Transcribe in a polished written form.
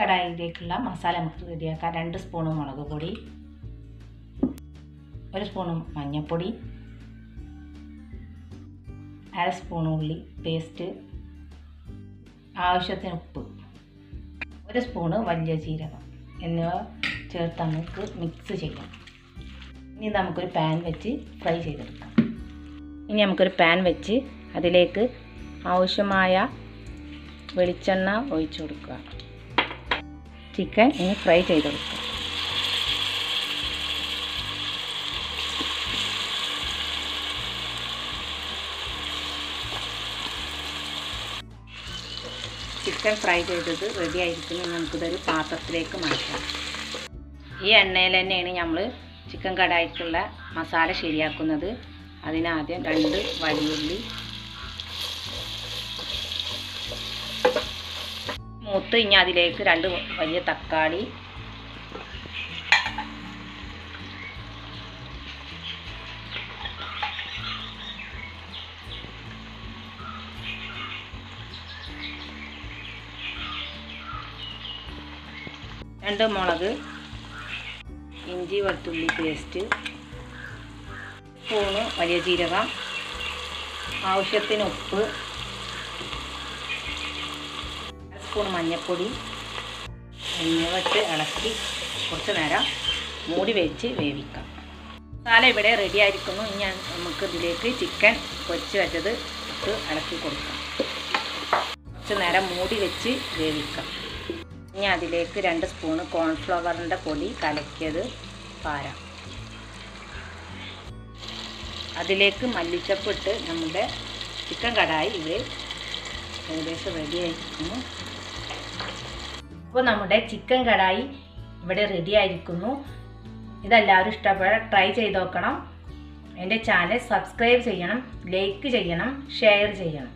കടായിലേക്കുള്ള മസാല നമുക്ക് റെഡിയാക്കാം. 2 സ്പൂൺ മുളക് പൊടി, 1 സ്പൂൺ മഞ്ഞൾപ്പൊടി, 1/2 സ്പൂൺ ഉള്ളി പേസ്റ്റ്, ആവശ്യത്തിന് ഉപ്പ്, 1 സ്പൂൺ വലിയ ജീരകം എന്നിവ ചേർത്ത് നമുക്ക് മിക്സ് ചെയ്യാം. ഇനി നമുക്കൊരു പാൻ വെച്ച് ഫ്രൈ ചെയ്തെടുക്കാം. ഇനി നമുക്കൊരു പാൻ വെച്ച് അതിലേക്ക് ആവശ്യമായ വെളിച്ചെണ്ണ ഒഴിച്ചു കൊടുക്കുക. ചിക്കൻ ഇനി ഫ്രൈ ചെയ്തെടുക്കുക. ചിക്കൻ ഫ്രൈ ചെയ്തത് റെഡി ആയിരിക്കുന്നു. നമുക്കിതൊരു പാത്രത്തിലേക്ക് മാറ്റാം. ഈ എണ്ണയിൽ തന്നെയാണ് നമ്മൾ ചിക്കൻ കടായിക്കുള്ള മസാല ശരിയാക്കുന്നത്. അതിനാദ്യം 2 വലിയുള്ളി മൂത്ത്, ഇനി അതിലേക്ക് 2 വലിയ തക്കാളി, രണ്ട് മുളക്, ഇഞ്ചി വെളുത്തുള്ളി പേസ്റ്റ്, സ്പൂണ് വലിയ ജീരകം, ആവശ്യത്തിന് ഉപ്പ്, സ്പൂൺ മഞ്ഞൾപ്പൊടി എന്നിവ വെച്ച് ഇളക്കി കുറച്ച് നേരം മൂടി വെച്ച് വേവിക്കാം. മസാല ഇവിടെ റെഡി ആയിരിക്കുന്നു. ഇനി നമുക്ക് ഇതിലേക്ക് ചിക്കൻ പൊരിച്ച് വെച്ചത് ഇട്ട് ഇളക്കി കൊടുക്കാം. കുറച്ച് നേരം മൂടി വെച്ച് വേവിക്കാം. ഇനി അതിലേക്ക് 2 സ്പൂൺ കോൺഫ്ലവറിൻ്റെ പൊടി കലക്കിയത് പാരാം. അതിലേക്ക് മല്ലിച്ചപ്പ് ഇട്ട് നമ്മുടെ ചിക്കൻ കടായി ഇവിടെ ഏകദേശം റെഡി ആയിരിക്കുന്നു. അപ്പോൾ നമ്മുടെ ചിക്കൻ കടായി ഇവിടെ റെഡി ആയിരിക്കുന്നു. ഇതെല്ലാവരും ഇഷ്ടപ്പെടാൻ ട്രൈ ചെയ്ത് നോക്കണം. എൻ്റെ ചാനൽ സബ്സ്ക്രൈബ് ചെയ്യണം, ലൈക്ക് ചെയ്യണം, ഷെയർ ചെയ്യണം.